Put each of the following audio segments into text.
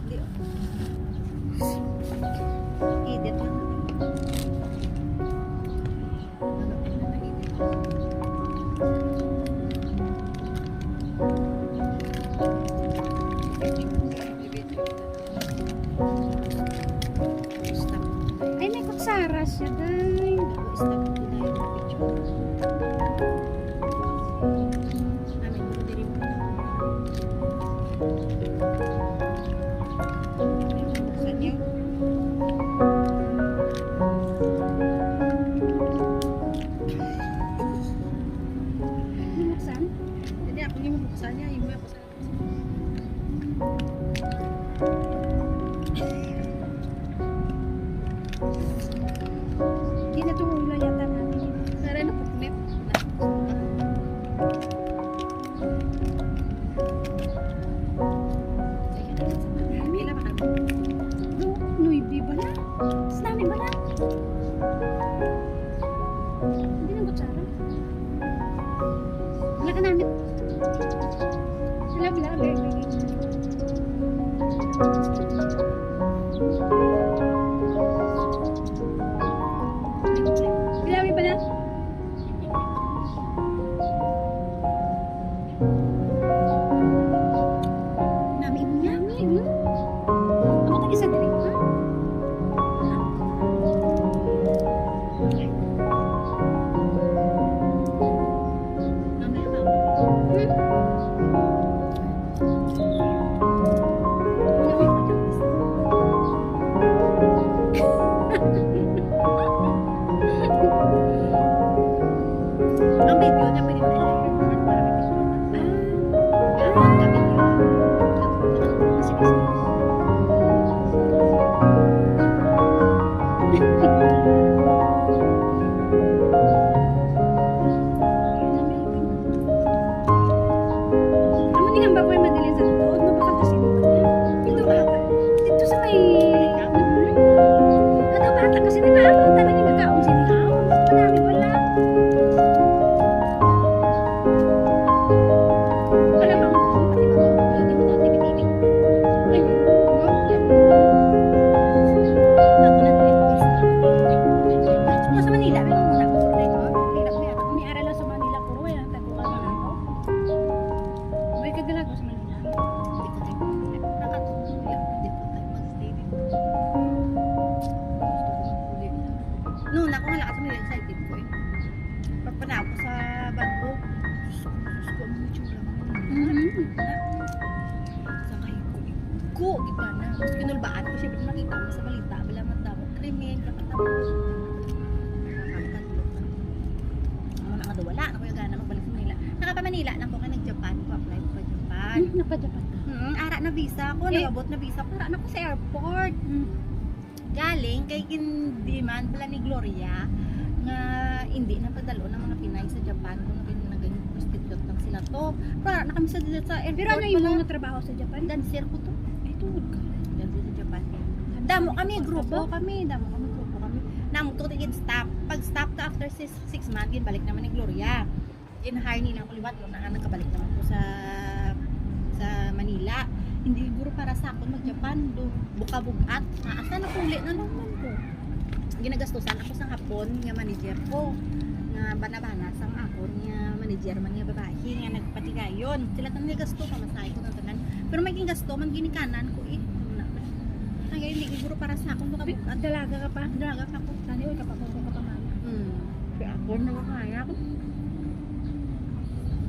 Di. Edit lang. Ay, may kutsara siya, day. Stop ko na yung picture. Amin ko din mo. Saan niya? Binuksan? Hindi ako yung mabuksan niya. Yung may buksan. Hindi na tumulo yata natin. Pero ano po, may No, Nuibi ba na? Tsunami ba na? Hindi na kutsara. Wala ka namin. Wala, wala, wala. Grabe ba na? Nami mo niya. Ako tag-isa din. Nami ba? Ang video niya pwede mo i-record para may picture. Ang gamit yun. Sige, sige. Amo ni hamba ko ay madaling sa doon, mabakal kasi dito. Ito ba? Dito sa may... Ano bata kasi na ako, tanan yung kakaong sinihaw. Marami wala. Wala bang pati ba? Hindi mo dati binibig. Ay, no? Ako na request. Kung sa Manila, may muna ko dito. Hirap na yata. May aral lang sa Manila, puro wala nang taguan na ako. May kagalag ko sa Manila. Hindi ko tayo nakatulog. Hindi ko tayo mag-stay dito. Noon ako nga lakas mo excited ko eh. Pagpana ako sa bago. Diyos ko, ang mucho lang. Sa kayo ko, iba na. Tapos kinulbaan ko, syempre nakita mo sa balita. Wala man daw. Krimen, kapatapos. Nakakatatlo ka. Ako na wala. Ako yung gana magbalik sa Manila. Nakapa-Manila lang ko kayo nag-Japan. ko apply ko pa Japan. Napa-Japan ka. Ara na visa ko. Eh. Nagabot na visa ko. Ara na ko sa airport. Galing kay gindiman pala ni Gloria nga hindi na padalo ng mga Pinay sa Japan kung naging prostitute lang sila to. Para na kami sa airport. Pero ano yung mga trabaho sa Japan? dancer ko to. Ay, tuwag ka. Dancer sa Japan. Damo kami grupo kami. Namo to tigin stop. Pag stop ka after 6 months, balik naman ni Gloria. In-hire nila ko liwat na nagkabalik naman ko sa Manila. Hindi siguro para sa ako mag-Japan do buka-bugat. Asa na uli na naman ko. Ginagastusan ako sa hapon nga manager ko. Nga banabana sang ako nga manager man nga babae nga nagpatigayon. Sila tang gasto pamasahe ko ng tanan. Pero may gasto man ginikanan ko eh. Kaya hindi siguro para sa ako buka-bugat. Dalaga ka pa? Dalaga pa ko. Tani, uy, kapag ka pa mana. Kaya ako na kaya ko.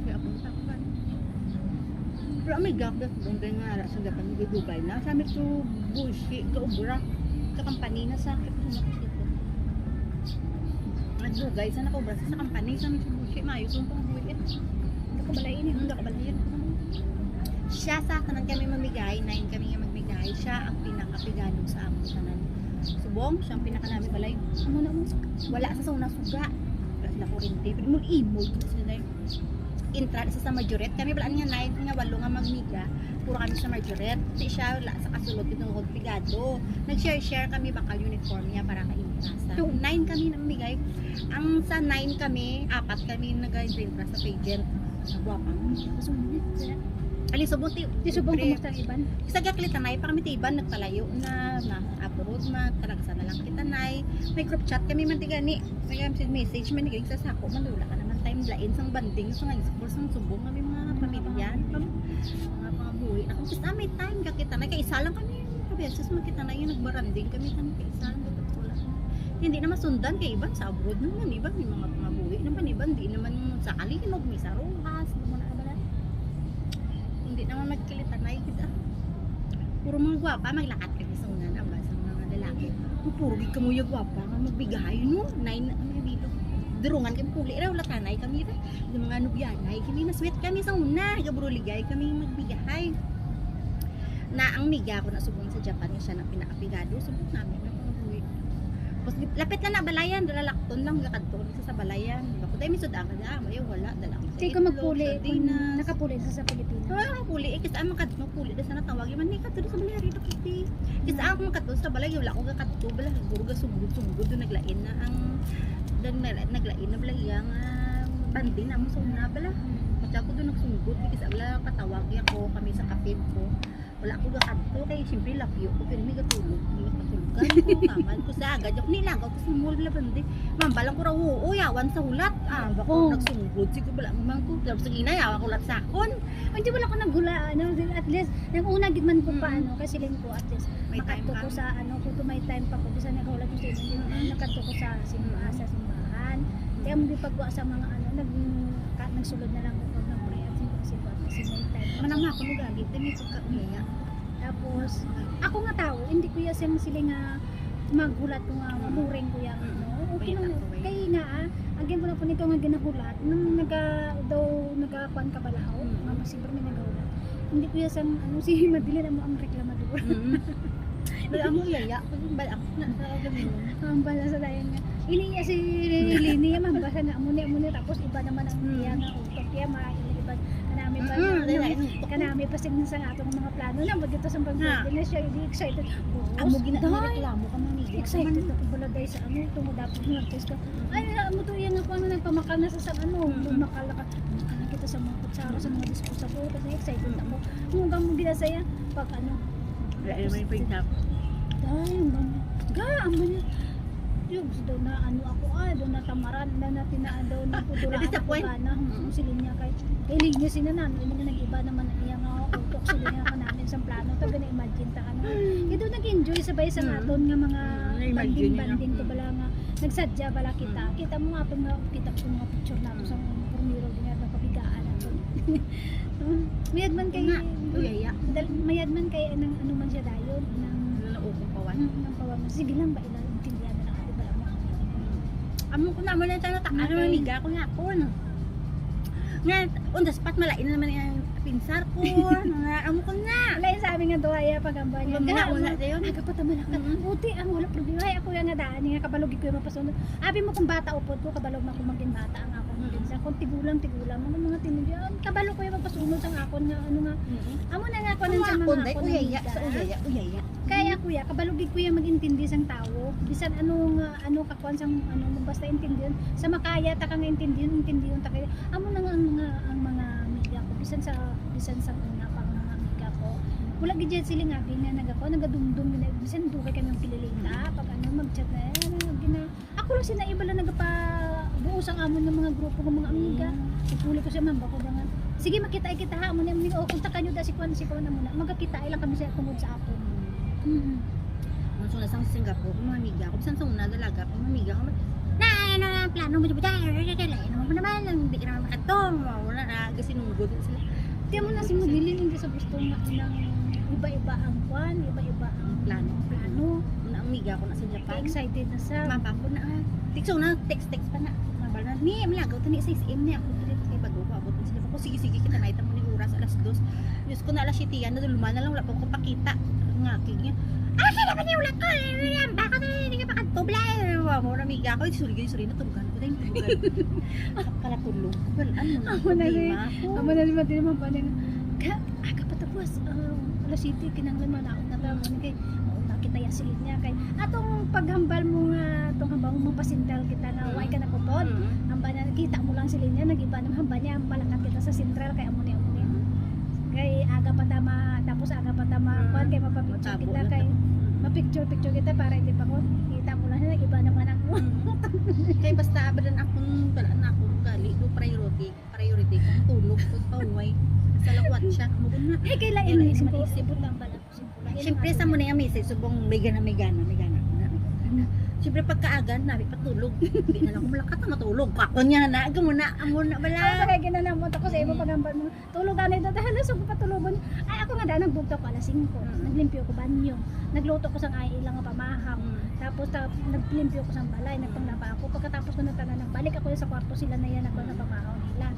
Kaya ako sa ako. Pero may gabdas doon kaya nga ara sa Japan ng Dubai na. Sabi ko, bullshit, kaubra. Kakampani na sa akin. Nagdugay sa nakaubra sa company. Sabi ko, bullshit, maayos yung pangbulit. Nakabalain eh. Nakabalian. Siya sa kanan kami mamigay, 9 kami nga magmigay. Siya ang pinaka-pigano sa among tanan. Subong, siya ang pinaka-nami balay. Amo na mo. Wala sa sauna suga. Wala sila kurente. Pero mo imoy ko sila dahil. Intra sa majoret. Kami wala nga 9 nga 8 nga magmiga. Puro kami sa majoret. Kasi siya wala sa kasulod itong hod pigado. Nag-share kami bakal uniform niya para ka-intrasa. 9 kami namigay. Ang sa 9 kami, 4 kami nag-intra sa pageant. Nagwapang. Kasunod. Ali subong ti Subong kumusta ang iban? Sa gaklit na pa kami tiban nagpalayo na abroad man talaga sana lang kita nay. May group chat kami man tigani. Kaya message man giling sa sako man wala ka naman time lain sang banding sa nga school sang subong kami mga pamilya, mga buhi. Ako kasi may time kakita na kay isa lang kami. Kabeses makita na yun nagbaranding kami kan kay isa lang wala. Hindi na masundan kay iban sa abroad naman iban may mga buhi naman iban di naman sa alinog may saruhas naman na ba. Hindi naman magkilitan na kita. Puro mga gwapa, maglakat kami sa una na ba, sa mga lalaki. Puro gig kamuya gwapa, nga magbigay, no? Nine, ano dito? Durungan kami puli, raw, latanay kami, yung mga nubyanay, kami na-sweet kami sa una, gabruligay kami magbigay. Na ang miga ko na subong sa Japan, siya na pinakapigado, subong namin na pangabuhi. Tapos lapit na balayan, dalalakton lang, gakadto sa balayan. Ako tayo misod ang kada, wala, dalang. Di ko magpuli, nakapuli sa Pilipinas. Wala akong puli, kasi ang magpuli na sana tawag, man ni kadto sa balay rito kiti. Kasi ako magkadto sa balay, wala ako gakadto, bala siguro gasugod-sugod do naglain na ang naglain na balay ang bandin na mo sa una bala. Kasi ako doon nagsugod, kasi wala patawag ako kami sa kapit ko. Wala ako gakadto, kaya siyempre lapyo ko, pero may gatulog, may katulugan ko, kaman ko sa agad, ako nilagaw ko sa mall bala bandi. Mambalang ko raw, yawan sa hulat. Bako nagsugod, siguro bala mamang ko, tapos sige na, yawan ko hulat sa akon. Hindi wala ko naghula, at least, nang una gid man ko pa, kasi ling ko at least, May time makadto ko ka? sa, kung may time pa ko, bisa naghulat ko sa inyo, nakadto ko sa simbahan. Kaya mo di pagwa sa mga, nagsulod na lang ako ng prayer, kasi may time. Manang ako nagagit, din ito ka umiya. Tapos, ako nga tao, hindi ko yung sila nga maghulat ko nga, mamuring ko yung okay Wait, lang. wait. Kaya nga, agyan ko na po nito nga ginahulat, nung nagakuan ka balahaw, nga masibro may nagahulat. Hindi ko yung si Madili na mo ang reklamador. Bala mo yaya, bala ako na sa gamin. Ang bala sa dayan nga. Iniya si Lini, mambasa nga muni, tapos iba naman ang niya nga utok kaya iba kanami pa kanami pa signan sa atong mga plano na mo dito sa pag-birthday na siya hindi excited. Amo ginareklamo ka man ni. Excited ako pala dahil sa tungod dapat ng artista. Ay, amo to yan ako nagpamakal na sa makala kita sa mga kutsara sa mga disposable kasi excited ako. Hanggang mo ginasaya pag Wala naman yung pagtap. dahil ang banyo yung daw na ako doon na tamaran na tinaan daw na putulaan Na-disappoint? na sila niya kay linya sinanan hindi na nag-iba naman iya nga utok sila niya ka namin sa plano to gana imagine ta ano ito nag-enjoy sabay sa aton nga mga banding ko bala nga nagsadya bala kita mo nga pa kita ko mga picture na sa purmiro din na pabigaan nato mayad man kay mayad man kay ano man siya dayon nang Naukong pawan. nang pawan sige lang ba ila intindihan na ako bala mo Amo ko naman na tayo natakal naman miga ko nga ako. Nga, on the spot malain na naman yung pinsar ko. Amo ko nga. wala yung sabi nga duwaya pagamba niya Wala tayo. nagkapatamalan buti ang wala problema ay ako yung nga daan nga kabalog ko yung mapasunod abi mo kung bata upod ko kabalog na kung maging bata ang akong pinsan kung tigulang mga tinudyan kabalog ko yung mapasunod ang akon nga nga amo na nga ako nun sa mga akon Uyaya. kaya kuya kabalugig kuya mag-intindi sang tao bisan ano kakuan sang basta intindihan sa makaya ta ka nga intindihan ta kay amo na nga ang mga amiga ko bisan sa una pang mga amiga ko wala gid sila nga nagadumdum bisan dugay kami ang pililita pag mag-chat na gina ako lang sinaiba lang nagapa buos ang amon ng mga grupo ng mga amiga ipuli ko siya man bako dangan sige makita ha mo ni kontak kanyo da si kuan na muna magkakita lang kami sa tungod sa ako Kung sa Singapore, kung mga amiga ko, bisan sa una dalaga, kung mga amiga ko, ano na plano mo dito, ano mo naman, hindi ka naman makatong, wala na, kasi nunggod sila. Tiyan mo na si Mugilin hindi sa gusto nga ng iba-iba ang kwan, iba-iba ang Plano. Una Amiga ko na sa Japan. excited na sa Mapa ko na, tikso na, text pa na. Mabal na, ni, malagaw, tani sa SM niya, ako dito, kay bago ko, abot sila ko, sige, kita na mo ni oras, alas 2. Diyos ko na alas 7 yan, naduluma na lang, wala pa ko pakita. Ngakig niya. Sila ba niya ulat ko? Baka na hindi ka pakatubla. Mo na amiga ko, suri na tulugan ko tayong tulugan. Kala tulog. Well, Amo na naman din naman pa niya. Aga patapos, alas 7 kinanglan man ako na tamo ni kay mauna kita ya silid niya kay atong paghambal mo nga atong hambal mo pasintal kita nga way ka na kupod. Hamba na kita mo lang silid niya nagiba nang hamba niya ang palakat kita sa sentral kay amo ni Kay aga pa tama, tapos aga pa tama, kuan kay mapapicture Matabo kita na kay mapicture kita para hindi pa ko kita ko lang na iba naman ako. Kay basta abadan akong wala na akong gali do priority kung tulog ko paway sa lakwat siya mo na. Ay kay lain Wala, isip hindi ko man isip. sibot lang pala ko simple. Siyempre sa mo na yung message subong may gana. Siyempre pagkaagan nabi patulog. Hindi na lang ko malakat na matulog. Kako niya na amo na bala. Ako kay ginanamot ako sa imo pagambal mo. Tulog anay dadahan sa ko patulugon. Ay ako nga daan nagbugto ko alas 5. Naglimpyo ko banyo. Nagluto ko sang ay ilang nga pamahaw. Tapos naglimpyo ko sang balay, nagpanglaba ako. Pagkatapos ko nagtanan balik ako sa kwarto sila na yan nagkuha ng pamahaw nila.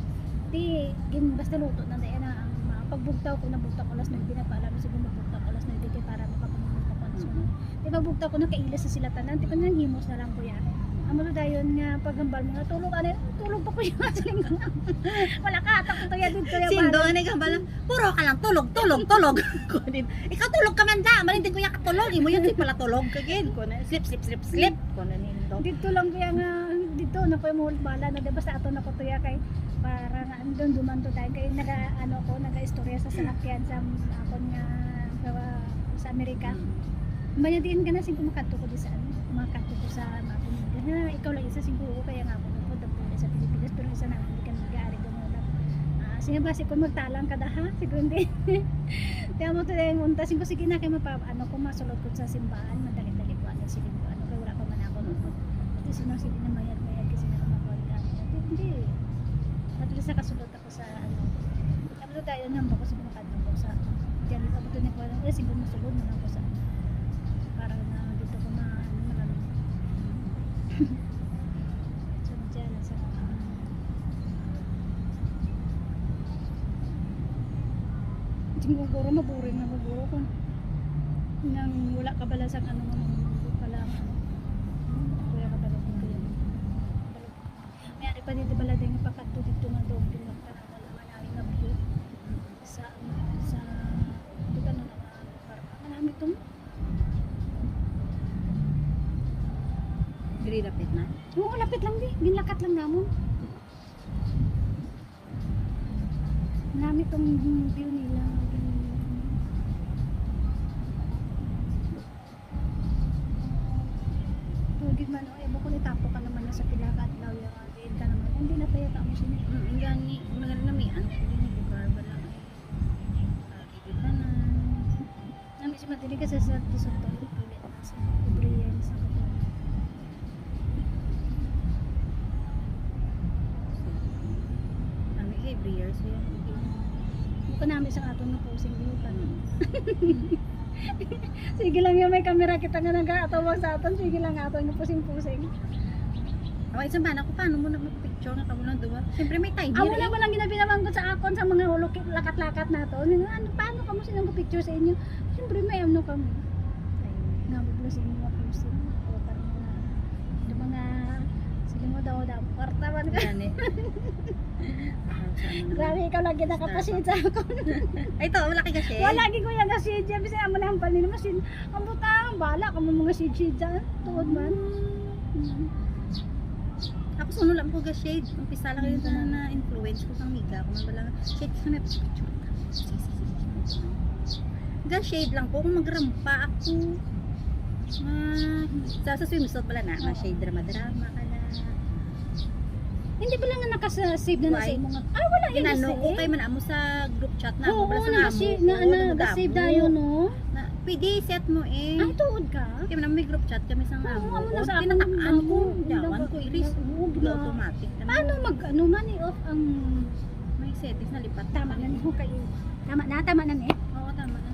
Di basta luto na dayan na ang pagbugtaw ko nabugtaw ko alas 9 pinapaalam siguro magbugtaw ko alas 9 kay para makapamunod ko pa so. Di ba bugtaw ko nakailas sa sila tanan. Di ko nang himos na lang kuya. Amo dayon nga paghambal mo nga tulog pa ko yung asaling wala ka atak ko ya dito ya Sindo ani ka bala. Puro ka lang tulog. Kunin. Ikaw tulog ka man da. Marindig ko ya katulog. Imo yun si pala tulog kagin ko na slip. Ko na nindo. dito lang kuya nga dito na ko mo bala na diba sa ato na ko tuya kay para nga andun dumanto tayo kay naga-istorya sa salakyan sa akon nga sa Amerika. Bayadiin ka na sing kumakato ko di sa kumakato ko sa mapon na ikaw lang isa siguro kaya nga ako nagpunta sa Pilipinas pero isa na hindi ka nag-aari doon na sinabasi ko magtalang kada ha siguro hindi kaya mo tayo munta siguro sige na kayo ko masulod ko sa simbahan madali-dali ko sige ko kaya wala pa man ako noon ito sinasili na mayad kasi na kumakuha ka hindi at least nakasulod ako sa tapos tayo nang bako sa kumakato ko sa diyan ito mo na ko siguro masulod mo na ako sa para na dito ko so dyan sa siguro maburing na maguro ko nang wala ka bala sa ano pala kuya ka bala dito yan mayari pa dito bala din pakato dito nga doon pinagtanong naman namin na view sa dito na marami itong Diri lapit na. oo lapit lang di ginlakat lang namon marami itong view nila tugig man o ebo ko nitapo ka naman na sa pilaka at law yung diin ka naman hindi na tayo tamo siya Gani maganda mi ano ko din lugar bala. Ibitanan. nami si matili kasi sa Tisoto pilit na sa Ibriyan sa Kapal Kami every year siya. buka namin sa aton na posing dito pa sige lang yung may camera kita nga nag-atawag sa aton sige lang aton yung pusing-pusing Ako isang bana ko paano mo na magpicture nga kamo lang duwa. Siyempre may timer. amo naman lang ginabinaman ko sa akon sa mga lakat-lakat na to ano paano kamo sinang picture sa inyo siyempre may ano kami nga bublo sa inyo mga pusing o parang yung mga sige mo daw kwarta man ka Gani. grabe ikaw lagi nakapasid sa akon Ay to wala kay kasi. wala gi ko yan na sidya bisan amo na ang panin masin ang butang bala kamo mga sidya tuod man Ako suno lang ko ga shade. Umpisa lang yun na influence ko sang miga ko man bala shade ka na picture ka. Ga shade lang ko kung magrampa ako. Sa swimsuit pala na, shade drama ka na. hindi ba lang nga nakasave na Why? sa imo nga wala yun Inano ko kasi kay man amo sa group chat na oo ako oo nag-save tayo no Pwede set mo eh. ay tuod ka Kaya man may group chat kami sa Oo, amo. amo na sa Tinataan ko, ako. dawan ko iris. Oo, Bigla automatic. paano mag ano man i-off ang May settings na lipat. tama na ni kayo tama na ni Oo, tama na.